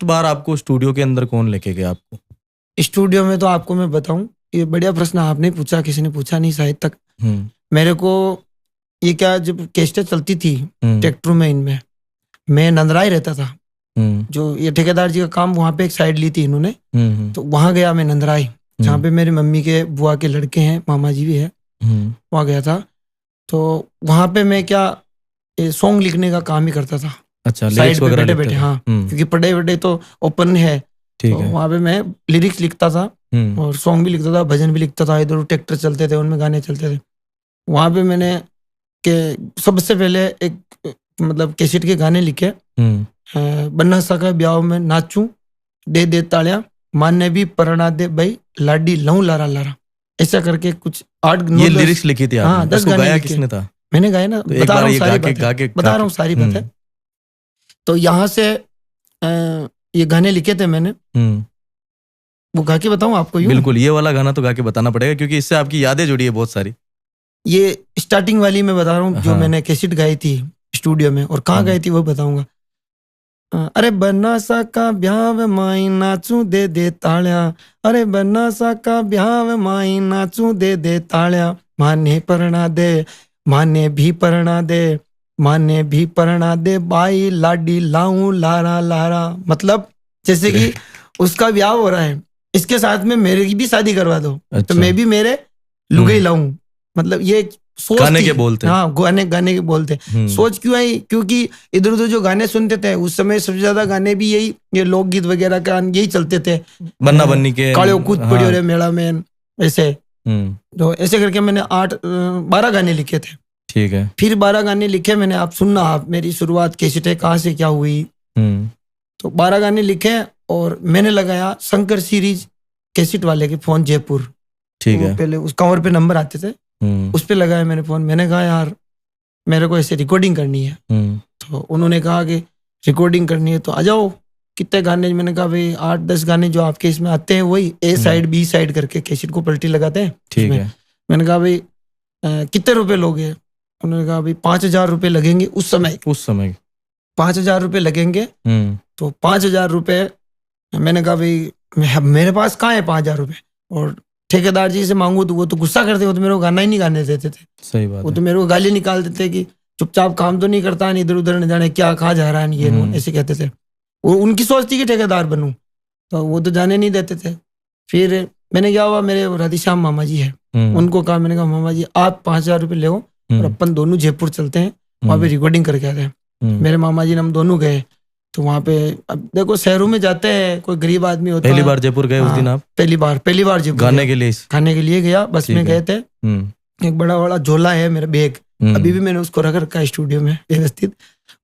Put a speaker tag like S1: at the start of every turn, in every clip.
S1: First बार आपको studio के अंदर कौन लेके गया आपको?
S2: स्टूडियो में तो आपको मैं बताऊं, ये बढ़िया प्रश्न आपने पूछा, किसी ने पूछा नहीं शायद तक। मेरे को ये क्या, जब कैसेटें चलती थी ट्रैक्टर में, इनमें मैं नंदराई रहता था। जो ये ठेकेदार जी का काम, वहां पे एक साइड ली थी इन्होंने, तो वहां गया मैं नंदराई, जहाँ पे मेरी मम्मी के बुआ के लड़के हैं, मामा जी भी है, वहां गया था। तो वहां पे मैं क्या सॉन्ग लिखने का काम ही करता था।
S1: अच्छा,
S2: साइड पे बैठे बैठे, हाँ, क्योंकि पढ़े वढ़े तो ओपन है, तो वहां पे मैं लिरिक्स लिखता था और सॉन्ग भी लिखता था, भजन भी लिखता था। इधर ट्रैक्टर चलते थे, उनमें गाने चलते थे। वहां पे मैंने के सबसे पहले एक मतलब कैसेट के गाने लिखे, बन्ना सका ब्याह में नाचूं, दे दे तालियां, माने भी परना दे भाई, लाडी लहू लारा लारा, ऐसा करके कुछ 8
S1: ये लिरिक्स लिखी थी आपने?
S2: हाँ, 10 गाने
S1: गाया
S2: लिखे।
S1: किसने था?
S2: मैंने गाया ना, बता रहा हूँ सारी बातें, बता रहा हूँ सारी बातें। तो यहाँ से ये गाने लिखे थे मैंने, वो गा के बताऊं आपको?
S1: बिल्कुल, ये वाला गाना तो गा के बताना पड़ेगा, क्योंकि इससे आपकी यादें जुड़ी है बहुत सारी।
S2: ये स्टार्टिंग वाली मैं बता रहा हूँ, जो मैंने कैसेट गाई थी स्टूडियो में, और कहाँ गाई थी वो बताऊंगा। अरे बन्ना सा का ब्याह माई नाचू दे दे तालिया, अरे बन्ना सा का ब्याह माई नाचू दे दे तालिया, माने परना दे, माने भी परना दे, माने भी परना दे बाई, लाडी लाऊं लारा लारा। मतलब जैसे कि उसका ब्याह हो रहा है, इसके साथ में मेरी भी शादी करवा दो। अच्छा। तो मैं भी मेरे लुगाई लाऊं, मतलब ये सोच
S1: गाने के बोलते।
S2: हाँ, गाने के बोलते। सोच क्यों आई? क्योंकि इधर उधर जो गाने सुनते थे उस समय, सबसे ज्यादा गाने भी यही, ये लोकगीत वगैरह का यही चलते थे,
S1: बन्ना बन्नी के,
S2: काले कूद पड़ियो रे मेला में, ऐसे। तो ऐसे करके मैंने 12 गाने लिखे थे।
S1: ठीक है।
S2: फिर 12 गाने लिखे मैंने। आप सुनना, आप मेरी शुरुआत कैसेट है कहाँ से क्या हुई। तो 12 गाने लिखे और मैंने लगाया शंकर सीरीज कैसेट वाले के फोन, जयपुर।
S1: ठीक है।
S2: पहले उस कवर पे नंबर आते थे, उस पे लगाया मैंने फोन। मैंने कहा यार मेरे को ऐसे रिकॉर्डिंग करनी है। तो उन्होंने कहा कि रिकॉर्डिंग करनी है तो आ जाओ। कितने गाने? मैंने कहा भाई 8-10 गाने जो आपके इसमें आते हैं वही, ए साइड बी साइड करके कैसेट को पलटी लगाते हैं।
S1: ठीक है।
S2: मैंने कहा भाई कितने रुपए लोगे? उन्होंने कहा भाई 5,000 रुपए लगेंगे उस समय 5,000 रुपए लगेंगे। तो 5,000 रुपए, मैंने कहा भाई मेरे पास कहाँ है 5,000 रुपए, और ठेकेदार जी से मांगू तो वो तो गुस्सा करते, वो तो मेरे को गाना ही नहीं गाने देते थे।
S1: सही बात।
S2: वो तो मेरे को गाली निकाल देते कि चुपचाप काम तो नहीं करता, नहीं इधर उधर न जाने क्या कहाँ जा रहा है, ये ऐसे कहते थे। वो उनकी सोच थी कि ठेकेदार बनूं, तो वो तो जाने नहीं देते थे। फिर मैंने क्या हुआ, मेरे राधेश्याम मामा जी है, उनको कहा, मैंने कहा मामा जी आप 5,000 रुपये ले और अपन दोनों जयपुर चलते हैं, वहाँ पे रिकॉर्डिंग करके आते हैं। मेरे मामा जी ने हम दोनों गए। तो वहाँ पे अब देखो शहरों में जाते हैं, कोई गरीब आदमी होता है।
S1: पहली बार जयपुर गए उस दिन आप?
S2: पहली बार जयपुर
S1: गाने के लिए?
S2: खाने के लिए गया, बस में गए थे। एक बड़ा बड़ा झोला है मेरा बैग, अभी भी मैंने उसको रख रखा है स्टूडियो में व्यवस्थित।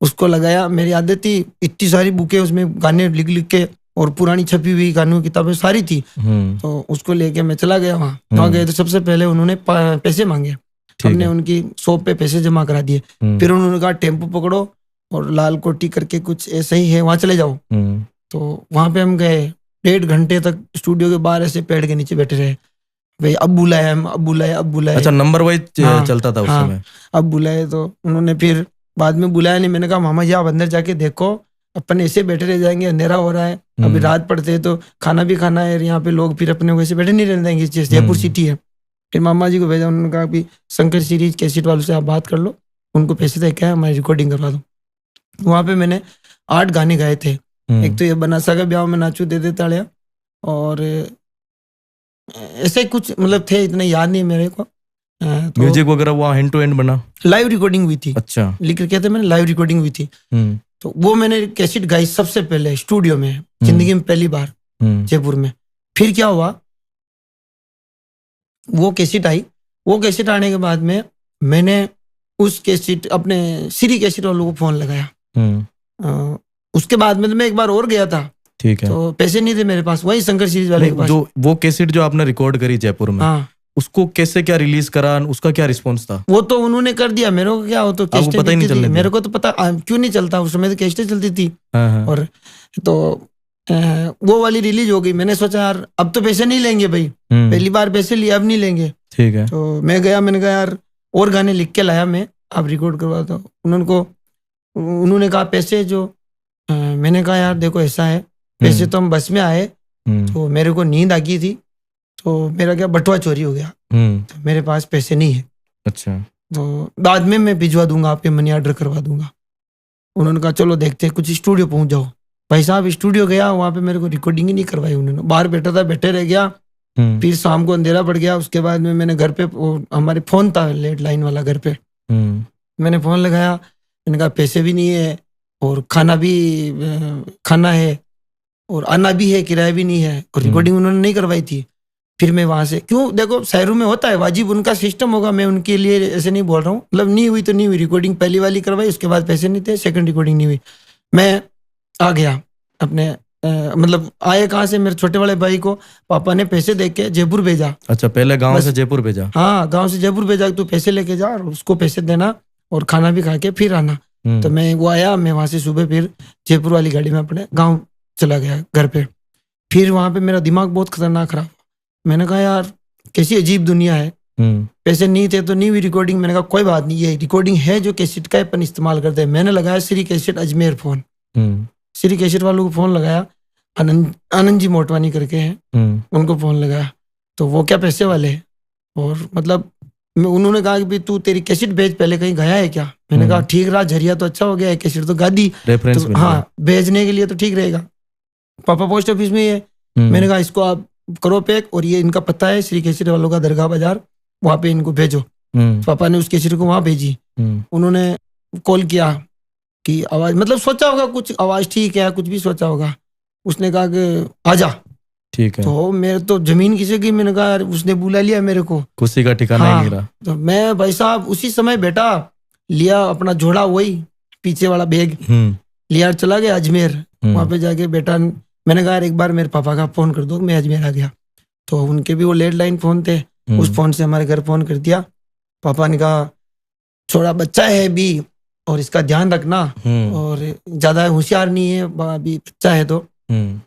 S2: उसको लगाया, मेरी आदत थी, इतनी सारी बुकें उसमें गाने लिख लिख के, और पुरानी छपी हुई गानों की किताबें सारी थी। तो उसको लेके मैं चला गया वहाँ गए तो सबसे पहले उन्होंने पैसे मांगे। हमने उनकी शॉप पे पैसे जमा करा दिए। फिर उन्होंने कहा टेम्पो पकड़ो और लाल कोटी करके कुछ ऐसा ही है, वहां चले जाओ। तो वहां पे हम गए, 1.5 घंटे तक स्टूडियो के बाहर ऐसे पेड़ के नीचे बैठे रहे। भाई अब बुलाए, अब बुलाए।
S1: अच्छा, नंबर वाइज चलता था उस समय?
S2: अब बुलाए तो उन्होंने फिर बाद में बुलाया नहीं। मैंने कहा मामा जी आप अंदर जाके देखो, अपन ऐसे बैठे रह जाएंगे, अंधेरा हो रहा है, अभी रात पड़ते है तो खाना भी खाना है, यहाँ पे लोग फिर अपने वैसे बैठे नहीं रह जाएंगे, जयपुर सिटी है। फिर मामा जी को भेजा, उन्होंने कहा कि शंकर सीरीज कैसेट वालों से आप बात कर लो, उनको पैसे दे क्या हमारी रिकॉर्डिंग करवा दो। वहाँ पे मैंने 8 गाने गाए थे। एक तो ये बन्ना सा का ब्याह में नाचू दे दे तालियां, और ऐसे कुछ मतलब थे, इतने याद नहीं मेरे को।
S1: तो म्यूजिक वगैरह वहाँ हैंड टू हैंड बना? लाइव
S2: रिकॉर्डिंग हुई थी।
S1: अच्छा।
S2: लिख के कहते मैंने लाइव रिकॉर्डिंग हुई थी। तो वो मैंने कैसेट गाई सबसे पहले स्टूडियो में, जिंदगी में पहली बार जयपुर में। फिर क्या हुआ, वो कैसेट आई। वो कैसेट आने के बाद में मैंने उस कैसेट अपने सीरी कैसेट वालों को फोन लगाया। उसके बाद में तो मैं एक बार और गया था।
S1: ठीक है।
S2: तो पैसे नहीं थे मेरे पास, वही शंकर सीरीज वाले के पास।
S1: जो वो कैसेट जो आपने रिकॉर्ड करी जयपुर में, उसको कैसे क्या रिलीज करा, उसका क्या रिस्पांस था?
S2: वो तो उन्होंने कर दिया, मेरे को क्या, हो तो कैसेट पता ही नहीं चलती, मेरे को तो पता क्यों नहीं चलता, उस समय तो कैसेट चलती थी। और तो वो वाली रिलीज हो गई। मैंने सोचा यार अब तो पैसे नहीं लेंगे भाई, पहली बार पैसे लिए, अब नहीं लेंगे।
S1: ठीक है।
S2: तो मैं गया, मैंने कहा यार और गाने लिख के लाया मैं, आप रिकॉर्ड करवा दो। उन्होंने कहा पैसे जो, मैंने कहा यार देखो ऐसा है, पैसे तो हम बस में आए, तो मेरे को नींद आ गई थी, तो मेरा क्या बटुआ चोरी हो गया, तो मेरे पास पैसे नहीं है।
S1: अच्छा।
S2: तो बाद में मैं भिजवा दूंगा, आपके मनी ऑर्डर करवा दूंगा। उन्होंने कहा चलो देखते हैं, कुछ स्टूडियो पहुंच जाओ। भाई साहब स्टूडियो गया, वहां पे मेरे को रिकॉर्डिंग ही नहीं करवाई उन्होंने, बाहर बैठा था, बैठे रह गया। फिर शाम को अंधेरा पड़ गया, उसके बाद में मैंने घर पे, हमारे फोन था लैंडलाइन वाला घर पे, मैंने फोन लगाया, मैंने कहा पैसे भी नहीं है और खाना है और आना भी है, किराया भी नहीं है, और रिकॉर्डिंग उन्होंने नहीं करवाई थी। फिर मैं वहां से, क्यों देखो शहरों में होता है वाजिब, उनका सिस्टम होगा, मैं उनके लिए ऐसे नहीं बोल रहा हूँ, मतलब नहीं हुई तो नहीं हुई, रिकॉर्डिंग पहली वाली करवाई, उसके बाद पैसे नहीं थे, सेकंड रिकॉर्डिंग नहीं हुई, मैं आ गया अपने मतलब आए कहाँ से, मेरे छोटे वाले भाई को पापा ने पैसे दे के जयपुर भेजा।
S1: अच्छा, पहले गांव से जयपुर भेजा?
S2: हाँ, गांव से जयपुर भेजा, तू पैसे लेके जा और उसको पैसे देना और खाना भी खा के फिर आना। तो मैं वो आया, मैं वहां से सुबह फिर जयपुर वाली गाड़ी में अपने गाँव चला गया घर पे। फिर वहां पे मेरा दिमाग बहुत खतरनाक खराब, मैंने कहा यार कैसी अजीब दुनिया है, पैसे नहीं थे तो नहीं हुई रिकॉर्डिंग। मैंने कहा कोई बात नहीं, ये रिकॉर्डिंग है जो कैसेट का अपन इस्तेमाल करते हैं। मैंने लगाया Shri cassette Ajmer phone, Shri cassette वालों को फोन लगाया, आनंद जी मोटवानी करके हैं, उनको फोन लगाया, तो वो क्या पैसे वाले हैं, और मतलब उन्होंने कहा कि भाई तू तेरी कैसेट भेज, पहले कहीं गया है क्या? मैंने कहा ठीक रहा, झरिया तो अच्छा हो गया है, कैसेट तो गा दी, तो हाँ भेजने के लिए तो ठीक रहेगा, पापा पोस्ट ऑफिस में ही है। मैंने कहा इसको आप करो पैक, और ये इनका पता है श्री कैसेट वालों का दरगाह बाजार, वहां पे इनको भेजो। पापा ने उस कैसेट को वहां भेजी, उन्होंने कॉल किया कि आवाज, मतलब सोचा होगा कुछ आवाज ठीक है, कुछ भी सोचा होगा, उसने कहा कि आजा,
S1: ठीक है।
S2: तो मेरे तो जमीन किसी की, मैंने कहा उसने बुला लिया मेरे को,
S1: खुशी का ठिकाना ही नहीं रहा।
S2: तो मैं भाई साहब उसी समय बेटा लिया अपना झोला, वही पीछे वाला बैग लिया, चला गया अजमेर। वहां पे जाके बेटा, मैंने कहा एक बार मेरे पापा का फोन कर दो, मैं अजमेर आ गया। तो उनके भी वो लैंडलाइन फोन थे, उस फोन से हमारे घर फोन कर दिया। पापा ने कहा छोड़ा बच्चा है भी और इसका ध्यान रखना, और ज्यादा होशियार नहीं है अभी बच्चा है, तो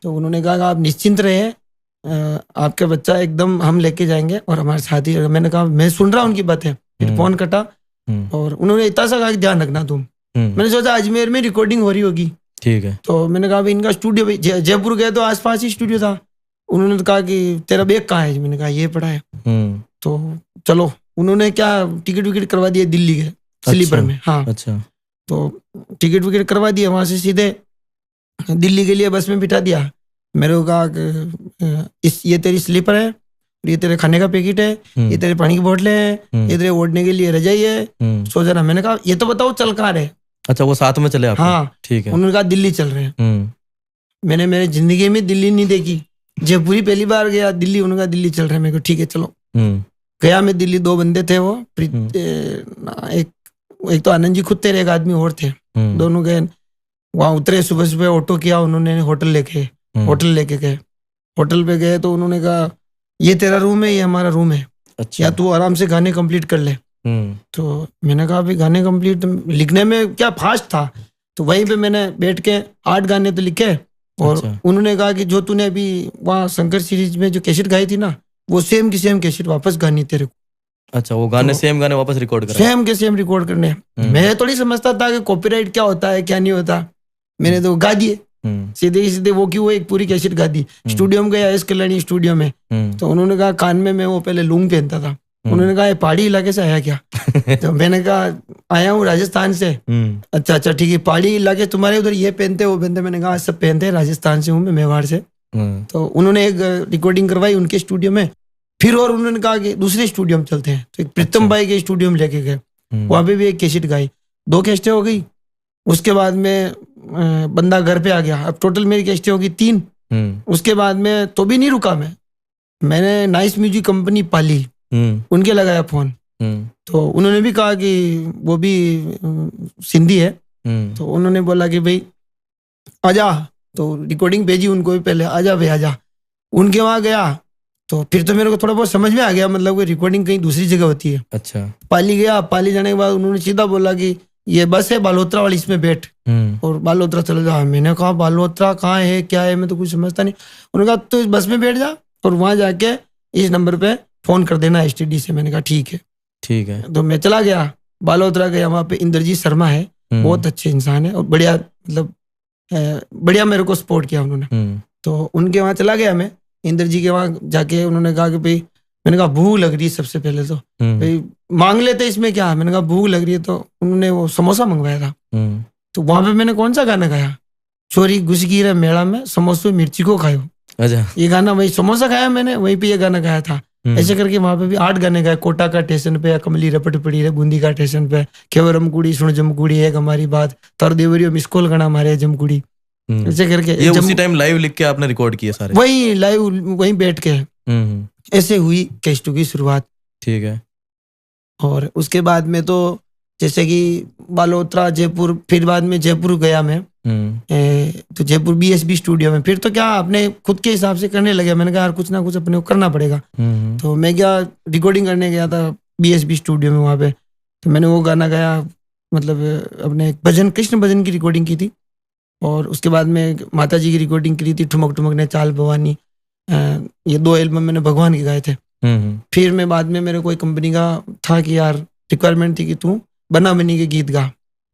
S2: उन्होंने कहा आप निश्चिंत रहे, आपका बच्चा एकदम हम लेके जाएंगे और हमारे साथ ही। मैंने कहा मैं सुन रहा हूँ उनकी बातें। फिर फोन कटा और उन्होंने इतना सा कहा कि ध्यान रखना तुम। मैंने सोचा अजमेर में रिकॉर्डिंग हो रही होगी, ठीक है, तो मैंने कहा भाई इनका स्टूडियो, जयपुर गए तो आसपास ही स्टूडियो था। उन्होंने तो कहा कि तेरा बैग कहाँ है? मैंने कहा ये पड़ा है। तो चलो, उन्होंने क्या टिकट विकेट करवा दिया दिल्ली के स्लीपर में। हाँ, अच्छा, तो टिकट विकेट करवा दिया, वहां से सीधे दिल्ली के लिए बस में बिठा दिया। मेरे को कहा कि ये तेरी स्लीपर है, ये तेरे खाने का पैकेट है, ये तेरे पानी की बोतलें हैं, ये तेरे ओढ़ने के लिए रजाई है, सो जाना। मैंने कहा ये तो बताओ चल कहाँ रहे? अच्छा, वो साथ में चले आप? हाँ, ठीक है। उन्होंने कहा दिल्ली चल रहे हैं। मैंने मेरी जिंदगी में दिल्ली नहीं देखी, जयपुरी पहली बार गया दिल्ली। उन्होंने कहा दिल्ली चल रहे हैं। मेरे को ठीक है चलो। गया मैं दिल्ली, दो बंदे थे वो, एक तो आनंद जी खुद थे, एक आदमी और थे, दोनों गए वहां, उतरे सुबह सुबह ऑटो किया उन्होंने, होटल लेके गए। होटल पे गए तो उन्होंने कहा ये तेरा रूम है, ये हमारा रूम है, अच्छा, या तू आराम से गाने कंप्लीट कर ले। तो मैंने कहा भाई गाने कंप्लीट, लिखने में क्या फास्ट था, तो वहीं पे मैंने बैठ के 8 गाने तो लिखे। और अच्छा, उन्होंने कहा कि जो तूने अभी वहाँ शंकर सीरीज में जो कैसेट गाई थी ना, वो सेम की सेम कैसेट वापस गानी तेरे को। अच्छा, वो गाने, तो सेम गाने वापस रिकॉर्ड करने, सेम के सेम रिकॉर्ड करने। मैं थोड़ी समझता था कि कॉपीराइट क्या होता है क्या नहीं होता, मैंने तो गा दिए सीधे वो, क्यों एक पूरी कैसेट गा दी। स्टूडियो में गया, एस कल्याणी स्टूडियो में, तो उन्होंने कहा कान में मैं वो पहले लूंग पहनता था, उन्होंने कहा ये पहाड़ी इलाके से आया क्या? तो मैंने कहा आया हूँ राजस्थान से। अच्छा ठीक है, पहाड़ी इलाके तुम्हारे उधर ये पहनते वो पहनते? मैंने कहा सब पहनते हैं, राजस्थान से हूँ मैं, मेवाड़ से। तो उन्होंने एक रिकॉर्डिंग करवाई उनके स्टूडियो में। फिर और उन्होंने कहा कि दूसरे स्टूडियो में चलते हैं, तो एक प्रीतम भाई के स्टूडियो में लेके गए, वहां पे भी एक कैसेट गाई, 2 कैसेटें हो गई। उसके बाद में बंदा घर पे आ गया, अब टोटल मेरी कैसेटें होगी 3। उसके बाद में तो भी नहीं रुका मैंने नाइस म्यूजिक कंपनी पाली, उनके लगाया फोन। तो उन्होंने भी कहा कि वो भी सिंधी है, तो उन्होंने बोला कि भाई आजा, तो रिकॉर्डिंग भेजी उनको भी पहले, आजा भाई आजा। उनके वहां गया तो फिर तो मेरे को थोड़ा बहुत समझ में आ गया, मतलब कि रिकॉर्डिंग कहीं दूसरी जगह होती है। अच्छा, पाली गया, पाली जाने के बाद उन्होंने सीधा बोला कि ये बस है बालोतरा वाली, इसमें बैठ और बालोतरा चले जा। मैंने कहा बालोतरा कहाँ है क्या है, मैं तो कुछ समझता नहीं। उन्होंने कहा तो इस बस में बैठ जा और वहां जाके इस नंबर पे फोन कर देना STD से। मैंने कहा ठीक है। तो मैं चला गया बालोतरा गया, वहां पे इंद्रजीत शर्मा है, बहुत अच्छे इंसान है और बढ़िया, मतलब बढ़िया मेरे को सपोर्ट किया उन्होंने। तो उनके वहाँ चला गया मैं, इंद्र जी के वहाँ जाके उन्होंने कहा कि भाई, मैंने कहा भूख लग रही है सबसे पहले तो, भाई मांग लेते इसमें क्या, मैंने कहा भूख लग रही है। तो उन्होंने वो समोसा मंगवाया था, तो वहां पे मैंने कौन सा गाना गाया, चोरी घुस गई रे मेला में समोसो मिर्ची को खायो। अच्छा, ये गाना वही समोसा खाया मैंने, वहीं पे ये गाना गाया था। ऐसे करके वहां पे भी 8 गाने गाए। कोटा का स्टेशन पे, कमली रपट पड़ी रे बूंदी का स्टेशन पे, केवरम कुड़ी सुन जमकुड़ी एक हमारी बात, तर देवरियो मिसकोल गणा मारे जमकुड़ी। ऐसे करके
S1: ये उसी टाइम लाइव लिख के आपने रिकॉर्ड किए सारे?
S2: वही लाइव वहीं बैठ के। ऐसे हुई केस्टू की शुरुआत। ठीक है। और उसके बाद में तो जैसे कि बालोतरा, जयपुर, फिर बाद में जयपुर गया मैं, तो जयपुर BSB स्टूडियो में। फिर तो क्या अपने खुद के हिसाब से करने लगे, मैंने कहा यार कुछ ना कुछ अपने को करना पड़ेगा। तो मैं क्या रिकॉर्डिंग करने गया था BSB स्टूडियो में वहाँ पे, तो मैंने वो गाना गाया, मतलब अपने भजन, कृष्ण भजन की रिकॉर्डिंग की थी। और उसके बाद में माता जी की रिकॉर्डिंग करी थी, ठुमक ठुमक ने चाल भवानी। ये 2 एल्बम मैंने भगवान के गाए थे। फिर मैं बाद में मेरे कोई कंपनी का था कि यार रिक्वायरमेंट थी कि तू बना बनी के गीत गा,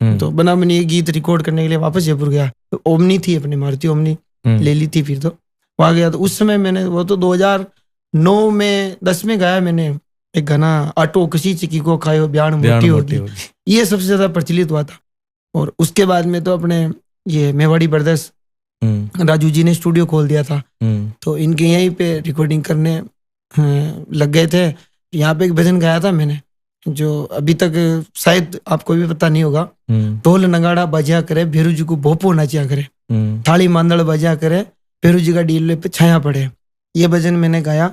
S2: तो बना बनी के गीत रिकॉर्ड करने के लिए वापस जयपुर गया। तो ओमनी थी अपनी, मारुति ओमनी ले ली थी, फिर तो वहाँ गया। तो उस समय मैंने, वो तो 2009 में 10 में गाया मैंने एक गाना, आटो किसी चिकी को खायो ब्यान मोटी होगी। ये सबसे ज्यादा प्रचलित हुआ था। और उसके बाद में तो अपने ये मेवाड़ी ब्रदर्स राजू जी ने स्टूडियो खोल दिया था, तो इनके यहीं पे रिकॉर्डिंग करने लग गए थे। यहाँ पे एक भजन गाया था मैंने, जो अभी तक शायद आपको भी पता नहीं होगा। ढोल नगाड़ा बजा करे भेरू जी को भोपो नाचा करे, थाली मांदड़ बजा करे भेरू जी का डीले पे छाया पड़े। ये भजन मैंने गाया।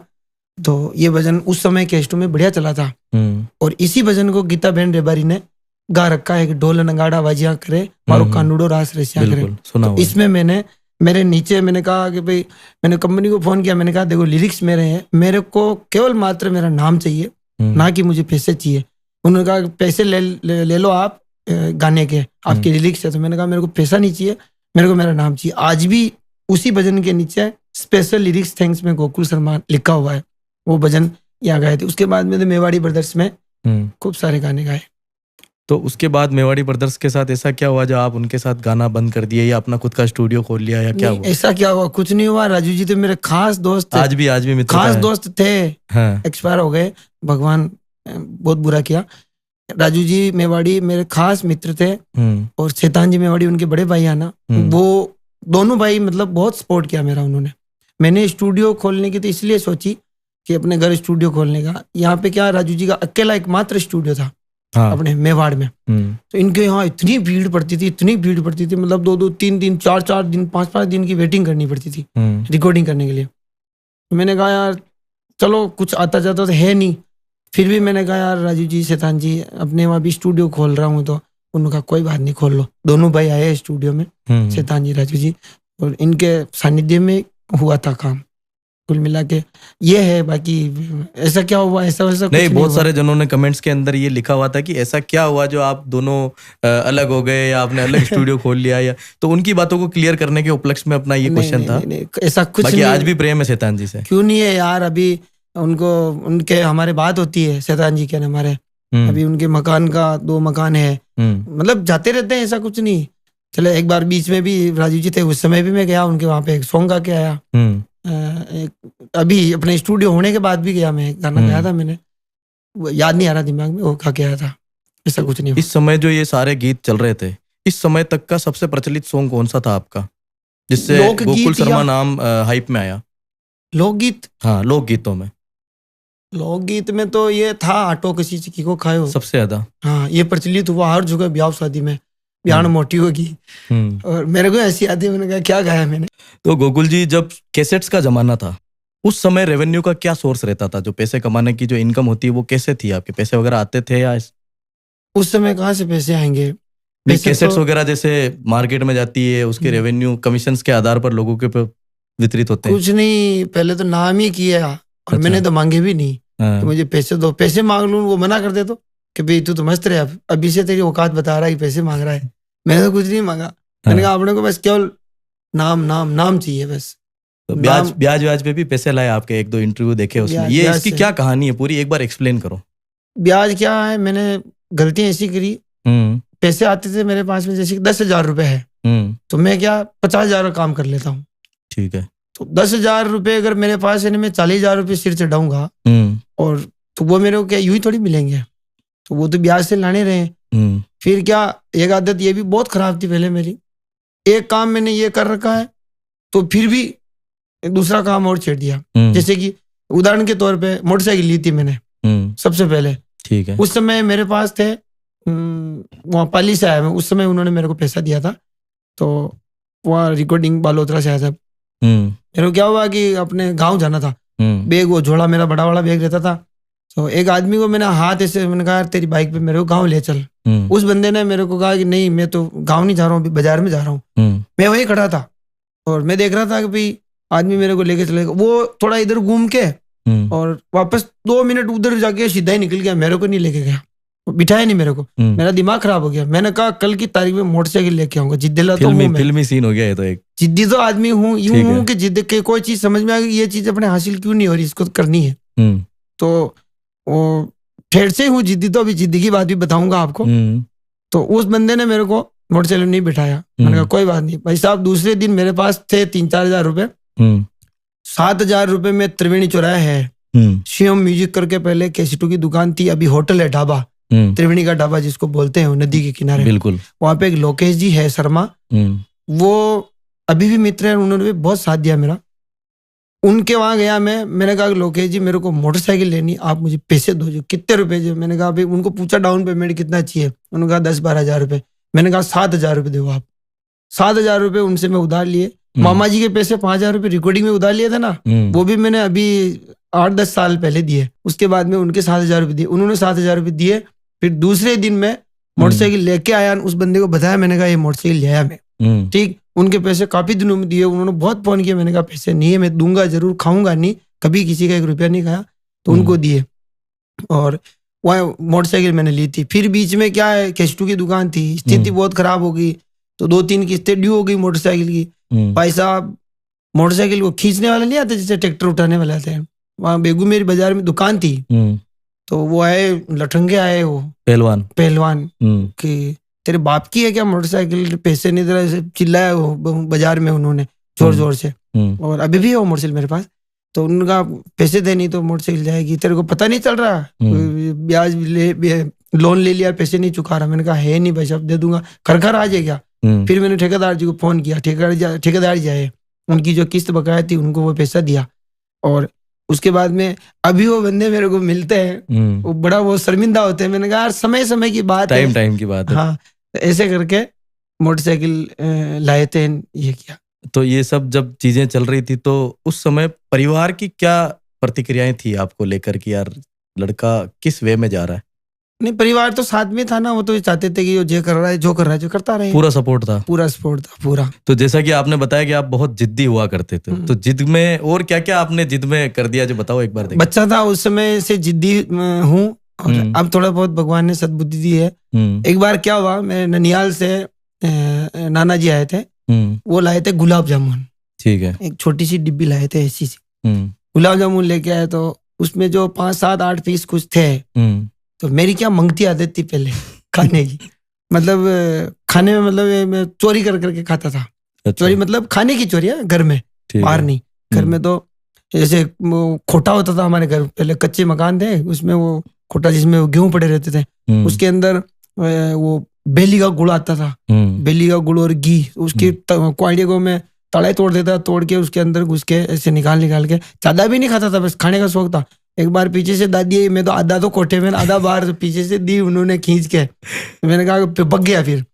S2: तो ये भजन उस समय कैस्टो में बढ़िया चला था। और इसी भजन को गीता बहन रेबारी ने गा रखा है कि ढोल नगाड़ा बजा करे मारो कानूडो रास रसिया करे। तो इसमें मैंने, मेरे नीचे मैंने कहा कि भाई, मैंने कंपनी को फोन किया, मैंने कहा देखो लिरिक्स मेरे हैं, मेरे को केवल मात्र मेरा नाम चाहिए, ना कि मुझे पैसे चाहिए। उन्होंने कहा पैसे ले लो आप गाने के, आपके लिरिक्स है। तो मैंने कहा मेरे को पैसा नहीं चाहिए, मेरे को मेरा नाम चाहिए। आज भी उसी भजन के नीचे स्पेशल लिरिक्स थैंक्स में गोकुल शर्मा लिखा हुआ है, वो भजन यहाँ गाए थे। उसके बाद में तो मेवाड़ी ब्रदर्स में खूब सारे गाने गाए।
S1: तो उसके बाद मेवाड़ी ब्रदर्स के साथ ऐसा क्या हुआ जो आप उनके साथ गाना बंद कर दिए या अपना खुद का स्टूडियो खोल लिया, या क्या हुआ?
S2: ऐसा क्या हुआ, कुछ नहीं हुआ। राजू जी तो मेरे खास दोस्त थे,
S1: आज भी मित्र
S2: खास दोस्त थे। एक्सपायर हो गए, भगवान बहुत बुरा किया। राजू जी मेवाड़ी मेरे खास मित्र थे। और शैतान जी मेवाड़ी उनके बड़े भाई है ना, वो दोनों भाई मतलब बहुत सपोर्ट किया मेरा उन्होंने। मैंने स्टूडियो खोलने की तो इसलिए सोची कि अपने घर स्टूडियो खोलने का। यहाँ पे क्या, राजू जी का अकेला एकमात्र स्टूडियो था अपने मेवाड़ में। तो इनके यहाँ इतनी भीड़ पड़ती थी, मतलब 2-2, 3-3, 4-4 दिन, 5-5 दिन की वेटिंग करनी पड़ती थी रिकॉर्डिंग करने के लिए। तो मैंने कहा यार चलो कुछ आता जाता तो है नहीं, फिर भी मैंने कहा यार राजू जी, शैतान जी, अपने वहाँ भी स्टूडियो खोल रहा हूँ। तो उन्होंने कहा कोई बात नहीं, खोल लो। दोनों भाई आए स्टूडियो में, शैतान जी, राजू जी, और इनके सानिध्य में हुआ था काम। कुल मिला के ये है। बाकी ऐसा क्या हुआ, ऐसा वैसा
S1: नहीं, बहुत सारे जनों ने कमेंट्स के अंदर ये लिखा हुआ था कि ऐसा क्या हुआ जो आप दोनों अलग हो गए या आपने अलग स्टूडियो खोल लिया, या तो उनकी बातों को क्लियर करने के उपलक्ष्य में अपना ये क्वेश्चन था।
S2: ऐसा कुछ
S1: नहीं। आज भी प्रेम है शैतान जी से?
S2: क्यों नहीं है यार, अभी उनको, उनके हमारे बात होती है शैतान जी के हमारे। अभी उनके मकान का 2 मकान है, मतलब जाते रहते हैं, ऐसा कुछ नहीं। चले एक बार बीच में भी राजू जी थे, उस समय भी मैं गया उनके वहां पे, एक सॉन्ग गा के आया। अभी अपने स्टूडियो होने के बाद भी गया, मैं गाना गाया था मैंने, याद नहीं आ रहा दिमाग में, वो खा के आया था। ऐसा कुछ नहीं।
S1: इस समय जो ये सारे गीत चल रहे थे, इस समय तक का सबसे प्रचलित सॉन्ग कौन सा था आपका, जिससे गोकुल शर्मा नाम हाइप में आया?
S2: लोकगीत?
S1: हाँ, लोकगीतों में।
S2: लोकगीत में तो ये था आटो किसी चिकी को खायो,
S1: सबसे ज्यादा।
S2: हाँ, ये प्रचलित हुआ हर जगह, ब्याह शादी में, ब्याह मोटी होगी। और मेरे को ऐसी आती है, मैंने कहा क्या गाया मैंने।
S1: तो गोकुल जी, जब कैसेट्स का जमाना था, उस समय रेवेन्यू का क्या सोर्स रहता था? जो पैसे कमाने की जो इनकम होती है वो कैसे थी? आपके पैसे वगैरह आते थे या
S2: उस समय कहाँ से पैसे आएंगे?
S1: कैसेट्स वगैरह जैसे मार्केट में जाती है, उसके रेवेन्यू कमीशंस के आधार पर लोगों के वितरित होते हैं?
S2: कुछ नहीं, पहले तो नाम ही किया और मैंने तो मांगे भी नहीं कि मुझे पैसे दो। पैसे मांग लूं, वो मना कर दे तो कि भाई तू तो मस्त रहे, अभी से तेरी औकात बता रहा है, पैसे मांग रहा है। मैंने तो कुछ नहीं मांगा, मैंने कहा अपने को बस केवल नाम चाहिए बस।
S1: तो ब्याज पे भी पैसे लाए आपके? 1-2 इंटरव्यू देखे उसमें। ये इसकी क्या कहानी है पूरी, एक बार एक्सप्लेन करो।
S2: ब्याज क्या है, मैंने गलतियां ऐसी करी, पैसे आते थे मेरे पास में, जैसे 10,000 रुपए है, तो मैं क्या 50,000 का काम कर लेता हूँ।
S1: ठीक है।
S2: तो 10,000 रुपये अगर मेरे पास है, मैं 40,000 रुपये सिर चढ़ाऊंगा और तो वो मेरे को क्या यूं ही थोड़ी मिलेंगे, तो वो तो ब्याज से लाने रहे। फिर क्या, एक आदत ये भी बहुत खराब थी पहले मेरी, एक काम मैंने ये कर रखा है तो फिर भी दूसरा काम और छेड़ दिया। जैसे कि उदाहरण के तौर पे मोटरसाइकिल ली थी मैंने सबसे पहले। ठीक है। उस समय मेरे पास थे, वहाँ पाली से आया मैं, उस समय उन्होंने मेरे को पैसा दिया था, तो वहाँ रिकॉर्डिंग बालोतरा से आया था। मेरे को क्या हुआ कि अपने गांव जाना था, बैग वो झोला मेरा बड़ा वाला बैग रहता था, तो एक आदमी को मैंने हाथ ऐसे, मैंने कहा तेरी बाइक पे मेरे को गांव ले चल। उस बंदे ने मेरे को कहा कि नहीं मैं तो गांव नहीं जा रहा हूँ, बाजार में जा रहा हूँ। मैं वहीं खड़ा था और मैं देख रहा था कि भाई आदमी मेरे को लेके चलेगा। वो थोड़ा इधर घूम के और वापस 2 मिनट उधर जाके सीधा ही निकल गया, मेरे को नहीं लेके गया, बिठाया नहीं मेरे को। मेरा दिमाग खराब हो गया। मैंने कहा कल की तारीख में मोटरसाइकिल लेके आऊंगा। जिद्दीला तो हूं,
S1: फिल्मी सीन हो गया है। तो एक
S2: जिद्दी तो आदमी हूँ, यूं हूँ कि जिद के कोई चीज समझ में आ गई, ये चीज अपने हासिल क्यों नहीं हो रही, इसको करनी है। तो वो ठेठ से हूँ जिद्दी, तो अभी जिद्दी की बात भी बताऊंगा आपको। तो उस बंदे ने मेरे को मोटरसाइकिल नहीं बिठाया। मैंने कहा कोई बात नहीं भाई साहब। दूसरे दिन मेरे पास थे 3-4 हजार रुपए। 7,000 रुपए में त्रिवेणी चौराहा है, शिवम म्यूजिक करके पहले कैसेटों की दुकान थी, अभी होटल है, ढाबा, त्रिवेणी का ढाबा जिसको बोलते हैं, नदी के किनारे। बिल्कुल। वहां पे एक लोकेश जी है शर्मा, वो अभी भी मित्र है, उन्होंने भी बहुत साथ दिया मेरा। उनके वहां गया मैं, मैंने कहा लोकेश जी मेरे को मोटरसाइकिल लेनी, आप मुझे पैसे दो। जो कितने रुपए जो, मैंने कहा भाई, उनको पूछा डाउन पेमेंट कितना चाहिए, उन्होंने कहा 10-12 हजार रुपए। मैंने कहा 7,000 रुपए दो आप। 7,000 रुपए उनसे मैं उधार लिए। मामा जी के पैसे 5,000 रुपए रिकॉर्डिंग में उधार लिए थे ना, वो भी मैंने अभी 8-10 साल पहले दिए। उसके बाद में उनके 7,000 रुपए दिए, उन्होंने 7,000 रुपए दिए। फिर दूसरे दिन मैं मोटरसाइकिल लेके आया, उस बंदे को बताया, मैंने कहा ये मोटरसाइकिल ले आया मैं। ठीक, उनके पैसे काफी दिनों में दिए। उन्होंने बहुत फोन किया, मैंने कहा पैसे नहीं है, मैं दूंगा जरूर, खाऊंगा नहीं, कभी किसी का 1 रुपया नहीं खाया, तो उनको दिए। और वह मोटरसाइकिल मैंने ली थी। फिर बीच में क्या है, कैसेटों की दुकान थी, स्थिति बहुत खराब हो गई, तो 2-3 किस्तें ड्यू हो गई मोटरसाइकिल की। भाई साहब मोटरसाइकिल को खींचने वाला नहीं आते, जैसे ट्रैक्टर उठाने वाले आते हैं, वहाँ बेगू मेरी बाजार में दुकान थी, तो वो आए लठंगे आए, वो पहलवान कि तेरे बाप की है क्या मोटरसाइकिल, पैसे नहीं दे रहा, चिल्लाया वो बाजार में उन्होंने जोर जोर से। और अभी भी है वो मोटरसाइकिल मेरे पास। तो उनका पैसे दे नहीं तो मोटरसाइकिल जाएगी, तेरे को पता नहीं चल रहा, ब्याज लोन ले लिया, पैसे नहीं चुका रहा। मैंने कहा है नहीं भाई साहब, दे दूंगा, घर आ जाएगा। फिर मैंने ठेकेदार जी को फोन किया, ठेकेदार जी आए, उनकी जो किस्त बकाया थी उनको वो पैसा दिया। और उसके बाद में अभी वो बंदे मेरे को मिलते हैं, वो बड़ा वो शर्मिंदा होते हैं। मैंने कहा यार समय समय की बात है, टाइम की बात है। हाँ, ऐसे करके मोटरसाइकिल लाए थे, ये किया।
S1: तो ये सब जब चीजें चल रही थी, तो उस समय परिवार की क्या प्रतिक्रियाएं थी आपको लेकर कि यार लड़का किस वे में जा रहा है?
S2: नहीं, परिवार तो साथ में था ना, वो तो चाहते थे कि जो कर रहा है, जो कर रहा है, जो करता रहे।
S1: पूरा सपोर्ट था,
S2: पूरा।
S1: तो जैसा कि आपने बताया कि आप बहुत जिद्दी हुआ करते थे, तो जिद में और क्या क्या आपने जिद में कर दिया, जो बताओ एक बार।
S2: बच्चा था उस समय से जिद्दी हूँ, और अब थोड़ा बहुत भगवान ने सद्बुद्धि दी है। एक बार क्या हुआ, मैं ननियाल से नाना जी आए थे, वो लाए थे गुलाब जामुन। ठीक है। एक छोटी सी डिब्बी लाए थे ऐसी सी, गुलाब जामुन लेके आए, तो उसमें जो 5, 7, 8 पीस कुछ थे। तो मेरी क्या मंगती आदत थी पहले खाने की, मतलब खाने में, मतलब मैं चोरी कर करके खाता था। अच्छा। चोरी मतलब खाने की चोरी है, घर में, बाहर नहीं। घर में तो जैसे खोटा होता था हमारे घर, पहले कच्चे मकान थे, उसमें वो खोटा जिसमें वो गेहूं पड़े रहते थे, उसके अंदर वो बेली का गुड़ आता था, बेली का गुड़ और घी, उसकी क्वालिटी को मैं तड़ाई तोड़ देता, तोड़ के उसके अंदर घुस के ऐसे निकाल के, ज्यादा भी नहीं खाता था, बस खाने का शौक था। एक बार पीछे से दादी, मैं तो आधा तो कोठे में, आधा बाहर, तो पीछे से दी उन्होंने खींच के, मैंने कहा पक गया फिर।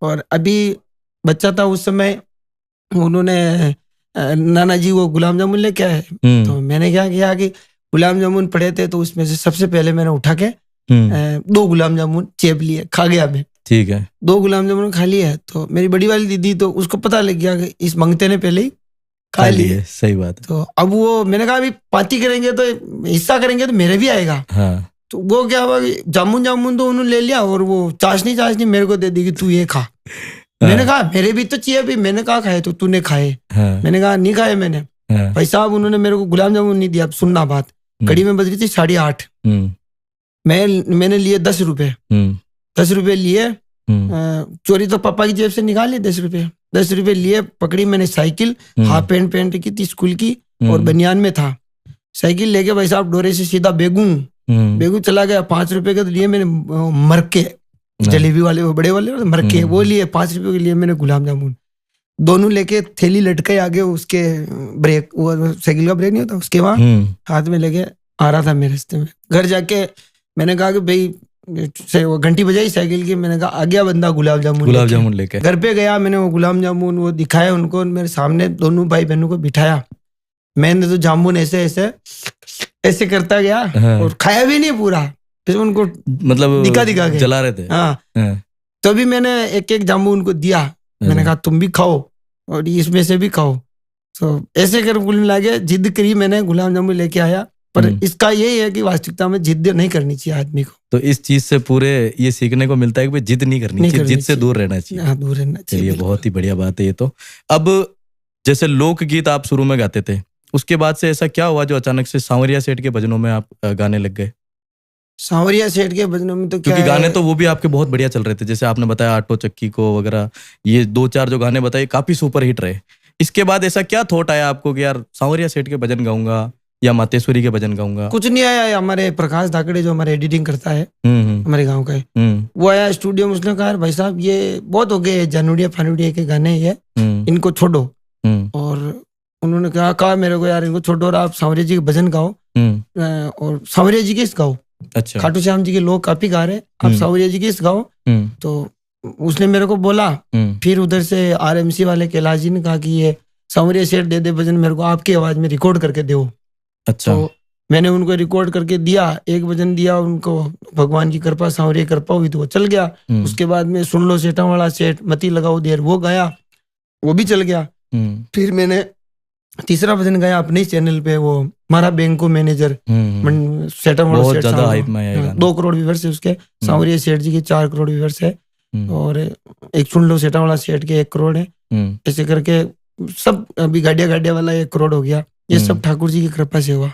S2: और अभी बच्चा था उस समय, उन्होंने नाना जी वो गुलाब जामुन लेके आए, तो मैंने क्या किया कि गुलाब जामुन पड़े थे, तो उसमें से सबसे पहले मैंने उठा के 2 गुलाब जामुन चेप लिए, खा गया मैं। ठीक है। 2 गुलाब जामुन खा लिए, तो मेरी बड़ी वाली दीदी, तो उसको पता लग गया कि इस मंगते ने पहले ही खा लिए। सही बात है। तो अब वो, मैंने कहा अभी पार्टी करेंगे तो हिस्सा करेंगे तो मेरे भी आएगा। हाँ। तो वो क्या हुआ, जामुन तो उन्होंने ले लिया, और वो चाशनी मेरे को दे दी कि तू ये खा। हाँ। मैंने कहा मेरे भी तो चाहिए भी, मैंने कहा खाए, तो तूने खाए। हाँ। मैंने कहा नहीं खाए मैंने। हाँ। भाई साहब उन्होंने मेरे को गुलाब जामुन नहीं दिया। अब सुनना बात, कड़ी में बज रही थी 8:30, मैंने लिए 10 रुपए। 10 रुपए लिए, चोरी तो पापा की जेब से निकाली 10 रुपए लिए, पकड़ी मैंने साइकिल, हाफ पैंट पहन की थी स्कूल की और बनियान में था। साइकिल लेके भाई साहब डोरे से सीधा बेगू चला गया। 5 रुपए के तो लिए मैंने मरके, जलेबी वाले वो बड़े वाले मरके वो लिए। 5 रुपए के लिए मैंने गुलाब जामुन दोनों लेके थैली लटके आगे उसके ब्रेक, वो साइकिल का ब्रेक नहीं होता उसके वहां हाथ में लेके आ रहा था मेरे रास्ते में। घर जाके मैंने कहा कि भाई वो घंटी बजाई साइकिल की, मैंने कहा आ गया बंदा गुलाब जामुन लेके। घर पे गया, मैंने वो गुलाब जामुन वो दिखाए उनको, मेरे सामने दोनों भाई बहनों को बिठाया। मैंने तो जामुन ऐसे ऐसे ऐसे करता गया और खाया भी नहीं पूरा, फिर उनको मतलब दिखा के जला रहे थे। हाँ, तो भी मैंने एक एक जामुन उनको दिया। मैंने कहा तुम भी खाओ और इसमें से भी खाओ। तो ऐसे कर कुल मिला के जिद करी, मैंने गुलाब जामुन लेके आया। पर इसका यही है कि वास्तविकता में जिद नहीं करनी चाहिए आदमी को। तो इस चीज से पूरे ये सीखने को मिलता है कि जिद नहीं करनी चाहिए, जिद से दूर रहना चाहिए। हाँ, दूर रहना चाहिए। ये बहुत ही बढ़िया बात है ये तो। अब जैसे लोकगीत आप शुरू में गाते थे, उसके बाद से ऐसा क्या हुआ जो अचानक से सांवरिया सेठ के भजनों में आप गाने लग गए? सांवरिया सेठ के भजनों में तो क्या, क्योंकि गाने तो वो भी आपके बहुत बढ़िया चल रहे थे, जैसे आपने बताया आटो चक्की को वगैरह, ये 2-4 जो गाने बताए काफी सुपर हिट रहे। इसके बाद ऐसा क्या थॉट आया आपको कि यार सांवरिया सेठ के भजन गाऊंगा या मातेश्वरी के भजन गाऊंगा? कुछ नहीं आया। हमारे प्रकाश धाकड़े जो हमारे एडिटिंग करता है हमारे गाँव का, वो आया स्टूडियो में। उसने कहा भाई साहब ये बहुत हो गए जानूडिया फानूडिया के गाने, ये इनको छोड़ो। और उन्होंने कहा मेरे को यार इनको छोड़ो और आप सांवरिया जी के भजन गाओ और सांवरिया जी के गाओ। अच्छा, खाटू श्याम जी के लोग काफी गा रहे, आप सांवरिया जी के गाओ। तो उसने मेरे को बोला। फिर उधर से आरएमसी वाले कैलाश जी ने कहा कि ये सांवरिया सेठ दे दे भजन मेरे को आपकी आवाज में रिकॉर्ड करके दो। अच्छा, तो मैंने उनको रिकॉर्ड करके दिया, एक भजन दिया उनको, भगवान की कृपा सांवरिया कृपा हुई तो वो चल गया। उसके बाद में सुन लो सेठा वाला सेठ मती लगाओ देर, वो गाया, वो भी चल गया। फिर मैंने तीसरा भजन गाया अपने चैनल पे, वो हमारा बैंक को मैनेजर, सेठा वाला सेठ, 2 करोड़ व्यूअर्स है उसके। सांवरिया सेठ जी के 4 करोड़ व्यूअर्स है और एक सुन लो सेठा वाला सेठ के 1 करोड़ है। ऐसे करके सब, अभी गाडिया वाला 1 करोड़ हो गया। ये सब ठाकुर जी की कृपा से हुआ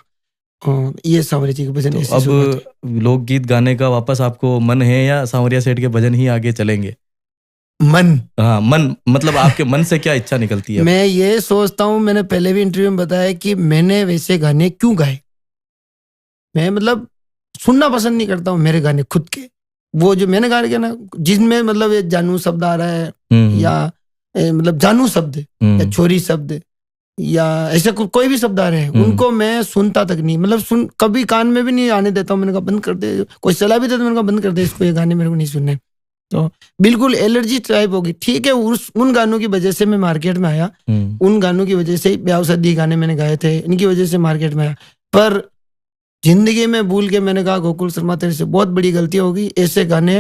S2: और ये सांवरिया जी के भजन। तो अब लोकगीत गाने का वापस आपको मन है या सांवरिया सेठ के भजन ही आगे चलेंगे? मन, हाँ मन, मतलब आपके मन से क्या इच्छा निकलती है? मैं ये सोचता हूँ, मैंने पहले भी इंटरव्यू में बताया कि मैंने वैसे गाने क्यों गाए। मैं मतलब सुनना पसंद नहीं करता हूँ मेरे गाने खुद के, वो जो मैंने गा ना जिसमें मतलब ये जानू शब्द आ रहा है या मतलब जानू शब्द या छोरी शब्द या ऐसे कोई भी शब्द आ रहे हैं, उनको मैं सुनता तक नहीं, मतलब कभी कान में भी नहीं आने देता हूँ। मैंने कहा बंद कर दे, कोई सलाह भी दे तो मैंने कहा बंद कर दे इसको, ये गाने मेरे को नहीं सुनने। तो बिल्कुल एलर्जी टाइप होगी। ठीक है, उन गानों की वजह से मैं मार्केट में आया, उन गानों की वजह से ब्याह शादी गाने मैंने गाए थे, इनकी वजह से मार्केट में आया। पर जिंदगी में भूल के मैंने कहा गोकुल शर्मा तेरे से बहुत बड़ी गलती होगी, ऐसे गाने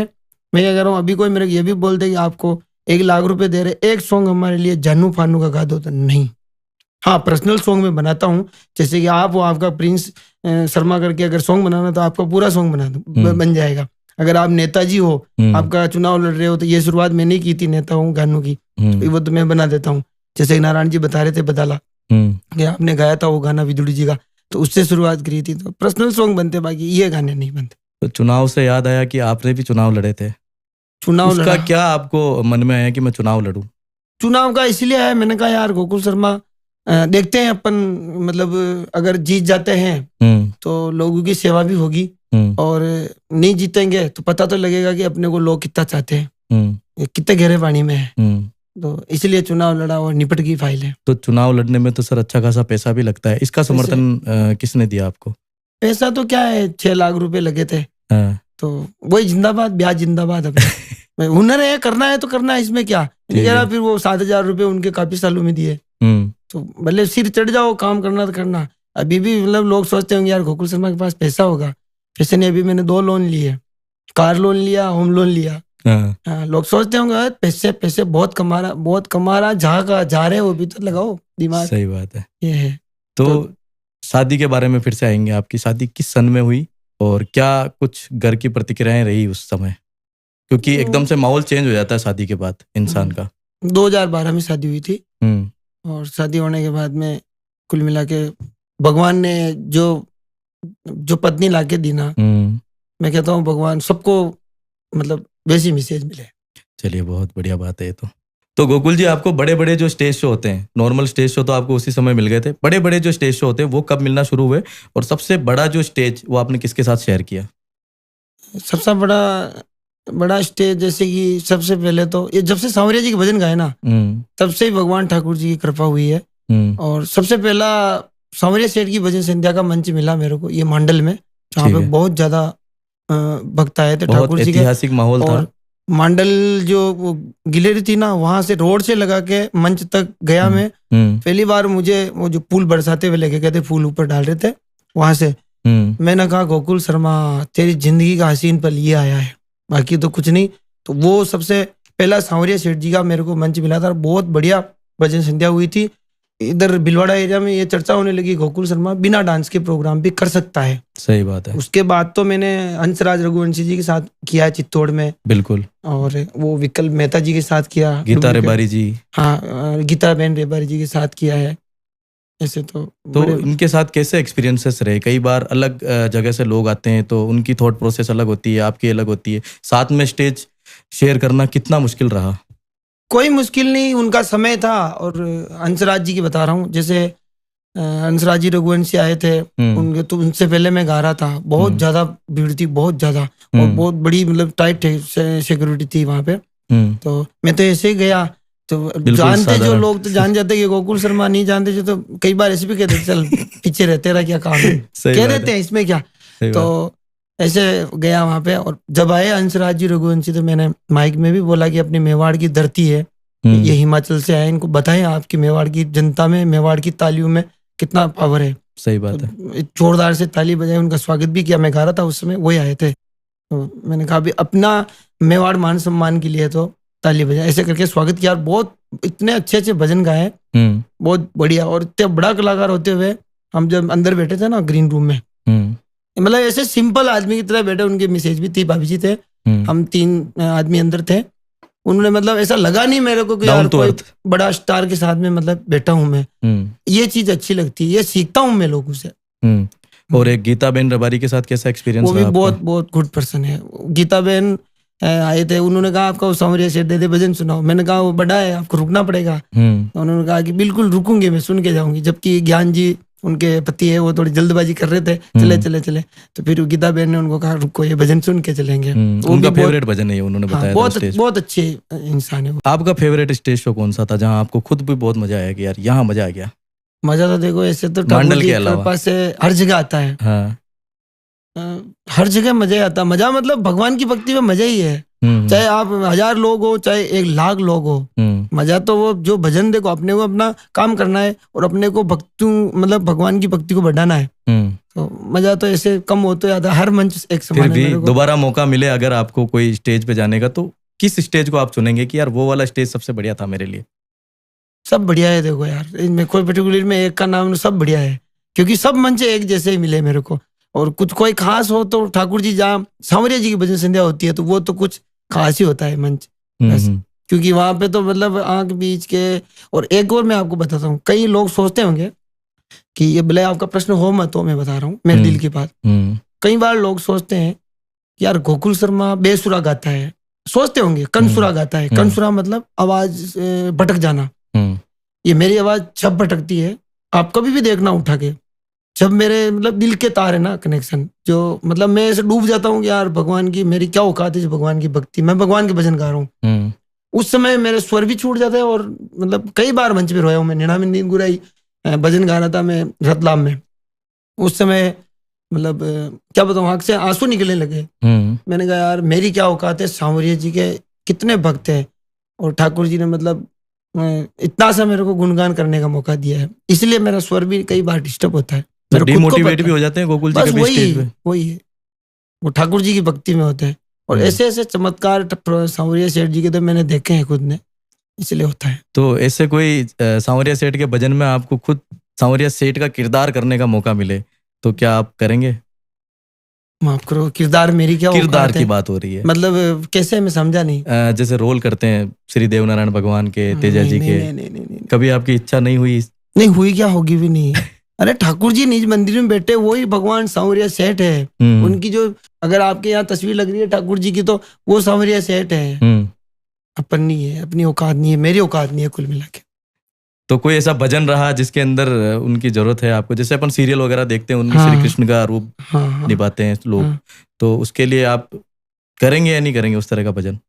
S2: मैं क्या कर रहा हूँ। अभी कोई मेरे ये भी बोल दे कि आपको 1 लाख रुपए दे रहे, एक सॉन्ग हमारे लिए जानू फानू का गा दो, तो नहीं। हाँ, पर्सनल सॉन्ग में बनाता हूँ, जैसे कि आप वो आपका प्रिंस शर्मा करके अगर सॉन्ग बनाना तो आपका पूरा सॉन्ग बन जाएगा। अगर आप नेताजी हो, आपका चुनाव लड़ रहे हो, तो ये शुरुआत मैंने की थी नेता हूँ गानों की, तो वो तो मैं बना देता हूँ। जैसे नारायण जी बता रहे थे बदाला कि आपने गाया था वो गाना विदुड़ी जी का, तो उससे शुरुआत करी थी। तो पर्सनल सॉन्ग बनते, बाकी ये गाने नहीं बनते। तो चुनाव से याद आया कि आपने भी चुनाव लड़े थे, चुनाव उसका क्या आपको मन में आया कि मैं चुनाव लड़ूं? चुनाव का इसलिए आया, मैंने कहा यार गोकुल शर्मा देखते हैं अपन, मतलब अगर जीत जाते हैं तो लोगों की सेवा भी होगी, और नहीं जीतेंगे तो पता तो लगेगा कि अपने को लोग कितना चाहते हैं, कितने गहरे पानी में है। तो इसलिए चुनाव लड़ा और निपट गई फाइल है। तो चुनाव लड़ने में तो सर अच्छा खासा पैसा भी लगता है, इसका समर्थन किसने दिया आपको? पैसा तो क्या है, 6 लाख रुपए लगे थे। तो वही जिंदाबाद, ब्याज जिंदाबाद। अब हुनर है, करना है तो करना है, इसमें क्या। फिर वो 7,000 रुपए उनके काफी सालों में दिए, तो भले सिर चढ़ जाओ, काम करना तो करना। अभी भी मतलब लोग सोचते होंगे यार गोकुल शर्मा के पास पैसा होगा, पैसे नहीं। अभी मैंने 2 लोन लिए, कार लोन लिया, होम लोन लिया। लोग सोचते होंगे पैसे बहुत कमा रहा, जहाँ जा रहे हो भी तो लगाओ दिमाग। सही बात है, ये है। तो शादी के बारे में फिर से आएंगे। आपकी शादी किस सन में हुई और क्या कुछ घर की प्रतिक्रियाएं रही उस समय, क्योंकि एकदम से माहौल चेंज हो जाता है शादी के बाद इंसान का। 2012 में शादी हुई थी, और शादी होने के बाद में कुल मिला के भगवान ने जो पत्नी लाके दी ना, मैं कहता हूँ भगवान सबको मतलब वैसी मैसेज मिले।
S1: चलिए, बहुत बढ़िया बात है ये तो गोकुल जी, आपको बड़े बड़े जो स्टेज शो होते हैं, नॉर्मल स्टेज शो तो आपको उसी समय मिल गए थे, बड़े बड़े जो स्टेज शो होते हैं वो कब मिलना शुरू हुए, और सबसे बड़ा जो स्टेज वो आपने किसके साथ शेयर किया?
S2: सबसे बड़ा बड़ा स्टेज जैसे कि सबसे पहले तो ये जब से सांवरिया जी के भजन गाए ना, तब से ही भगवान ठाकुर जी की कृपा हुई है। और सबसे पहला सांवरिया सेठ की भजन संध्या का मंच मिला मेरे को ये मंडल में, जहाँ पे बहुत ज्यादा भक्त आए थे ठाकुर जी के।
S1: ऐतिहासिक माहौल था।
S2: मंडल जो गिलेरी थी ना, वहां से रोड से लगा के मंच तक गया मैं। पहली बार मुझे वो जो फूल बरसाते हुए लेके गए थे, फूल ऊपर डाल रहे थे, वहां से मैंने कहा गोकुल शर्मा तेरी जिंदगी का हसीन पल ये आया है, बाकी तो कुछ नहीं। तो वो सबसे पहला सांवरिया सेठ जी का मेरे को मंच मिला था। बहुत बढ़िया भजन संध्या हुई थी। इधर भीलवाड़ा एरिया में ये चर्चा होने लगी गोकुल शर्मा बिना डांस के प्रोग्राम भी कर सकता है।
S1: सही बात है।
S2: उसके बाद तो मैंने हंसराज रघुवंशी जी के साथ किया है चित्तौड़ में, बिल्कुल, और वो विकल्प मेहता जी के साथ किया,
S1: गीता रेबारी जी,
S2: हाँ गीता बहन रेबारी जी के साथ किया है। ऐसे तो
S1: इनके साथ कैसे एक्सपीरियंसेस रहे? कई बार अलग जगह से लोग आते हैं तो उनकी थॉट प्रोसेस अलग होती है, आपकी अलग होती है, साथ में स्टेज शेयर करना कितना मुश्किल रहा?
S2: कोई मुश्किल नहीं, उनका समय था। और हंसराज जी की बता रहा हूँ, जैसे हंसराज जी रघुवंशी आए थे, उनके तो उनसे पहले मैं गा रहा था, बहुत ज्यादा भीड़ थी, बहुत ज्यादा, और बहुत बड़ी मतलब टाइट सिक्योरिटी थी वहां पे। तो मैं तो ऐसे ही गया, तो जानते जो लोग तो जान जाते कि गोकुल शर्मा, नहीं जानते जो तो कई बार ऐसे भी कहते चल पीछे रहते रहा, क्या काम है कह देते हैं इसमें क्या। तो ऐसे गया वहां पे, और जब आए हंसराज जी रघुवंशी तो मैंने माइक में भी बोला कि अपनी मेवाड़ की धरती है, ये हिमाचल से आए, इनको बताएं आपकी मेवाड़ की जनता में, मेवाड़ की तालियों में कितना पावर है।
S1: सही बात है।
S2: तो जोरदार से ताली बजाई, उनका स्वागत भी किया। मैं गा रहा था उस समय, वही आए थे, तो मैंने कहा भी अपना मेवाड़ मान सम्मान के लिए तो ताली बजाए, ऐसे करके स्वागत किया। और बहुत इतने अच्छे अच्छे भजन गाए, बहुत बढ़िया। और इतने बड़ा कलाकार होते हुए हम जब अंदर बैठे थे ना ग्रीन रूम में, मतलब ऐसे सिंपल आदमी की तरह बैठे, उनके मिसेज भी थी, भाभी जी थे, हम 3 आदमी अंदर थे। उन्होंने मतलब ऐसा लगा नहीं मेरे को कि यार कोई बड़ा स्टार के साथ में मतलब बैठा हूं मैं। ये चीज अच्छी लगती है, ये सीखता हूं मैं लोगों से।
S1: और एक गीता बहन रबारी के साथ कैसा एक्सपीरियंस
S2: रहा? वो भी बहुत बहुत गुड पर्सन है। गीता बहन आए थे, उन्होंने कहा आपका सांवरिया सेठ दे दे भजन सुनाओ। मैंने कहा वो बड़ा है, आपको रुकना पड़ेगा। उन्होंने कहा कि बिल्कुल रुकूंगी, मैं सुन के जाऊंगी। जबकि ज्ञान जी उनके पति है, वो थोड़ी जल्दबाजी कर रहे थे, चले चले चले, तो फिर गीता बहन ने उनको कहा रुको, ये भजन सुन के चलेंगे।
S1: उनका फेवरेट भजन है, उन्होंने बताया।
S2: बहुत अच्छे इंसान है।
S1: आपका फेवरेट स्टेज शो कौन सा था जहाँ आपको खुद भी बहुत मजा आया कि यार यहाँ मजा आ गया?
S2: मजा तो देखो ऐसे तो ठाकुर जी के कृपा से हर जगह आता है। हर जगह मजा आता। मजा मतलब भगवान की भक्ति में मजा ही है, चाहे आप 1000 लोग हो, चाहे 1,00,000 लोग हो। मजा तो वो जो भजन, देखो अपने को अपना काम करना है और अपने को भक्ति मतलब भगवान की भक्ति को बढ़ाना है। तो मजा तो ऐसे कम हो तो जाता, हर मंच एक समान है।
S1: दोबारा मौका मिले अगर आपको कोई स्टेज पे जाने का, तो किस स्टेज को आप चुनेंगे कि यार वो वाला स्टेज सबसे बढ़िया था मेरे लिए?
S2: सब बढ़िया है देखो यार, इनमें कोई पर्टिकुलर में एक का नाम, सब बढ़िया है, क्योंकि सब मंच एक जैसे ही मिले मेरे को। और कुछ कोई खास हो तो ठाकुर जी जहाँ सांवरिया जी की भजन संध्या होती है, तो वो तो कुछ खास ही होता है मंच, क्योंकि वहां पे तो मतलब आंख बीच के। और एक और मैं आपको बताता हूँ, कई लोग सोचते होंगे कि ये भले आपका प्रश्न हो मत हो, मैं बता रहा हूँ मेरे दिल की बात। कई बार लोग सोचते हैं कि यार गोकुल शर्मा बेसुरा गाता है, सोचते होंगे कनसुरा गाता है। कनसुरा मतलब आवाज भटक जाना। ये मेरी आवाज जब भटकती है, आप कभी भी देखना उठा के, जब मेरे मतलब दिल के तार है ना कनेक्शन, जो मतलब मैं ऐसे डूब जाता हूँ कि यार भगवान की मेरी क्या औकात है, भगवान की भक्ति, मैं भगवान के भजन गा रहा हूँ, उस समय मेरे स्वर भी छूट जाते हैं। और मतलब कई बार मंच पे रोया हूँ मैं। 99 गुराई भजन गा रहा था मैं रतलाम में, उस समय मतलब क्या बताऊँ, आंख से आंसू निकलने लगे। मैंने कहा यार मेरी क्या औकात है, सांवरिया जी के कितने भक्त हैं, और ठाकुर जी ने मतलब इतना सा मेरे को गुणगान करने का मौका दिया है, इसलिए मेरा स्वर भी कई बार डिस्टर्ब होता है,
S1: डिमोटिवेट भी हो जाते हैं गोकुल जी के स्टेज पे।
S2: वही है, वो ठाकुर जी की भक्ति में होते हैं। और ऐसे ऐसे चमत्कार सांवरिया सेठ जी के तो मैंने देखे हैं खुद ने, इसलिए होता है।
S1: तो ऐसे कोई सांवरिया सेठ के भजन में आपको खुद सांवरिया सेठ का किरदार करने का मौका मिले तो क्या आप करेंगे?
S2: माफ करो, किरदार मेरी क्या
S1: किरदार की बात हो रही है,
S2: मतलब कैसे, मैं समझा नहीं।
S1: जैसे रोल करते हैं श्री देवनारायण भगवान के, तेजा जी के, नहीं, कभी आपकी इच्छा नहीं हुई?
S2: नहीं हुई, क्या होगी भी नहीं। अरे ठाकुर जी निज मंदिर में बैठे, वही भगवान सांवरिया सेठ है। उनकी जो, अगर आपके यहाँ तस्वीर लग रही है ठाकुर जी की, तो वो सांवरिया सेठ है। अपन नहीं है, अपनी औकात नहीं है, मेरी औकात नहीं है कुल मिला के।
S1: तो कोई ऐसा भजन रहा जिसके अंदर उनकी जरूरत है आपको, जैसे अपन सीरियल वगैरह देखते हैं उनमें
S2: हाँ,
S1: श्री कृष्ण का रूप
S2: हाँ, हाँ,
S1: निभाते हैं लोग,
S2: हाँ।
S1: तो उसके लिए आप करेंगे या नहीं करेंगे उस तरह का भजन?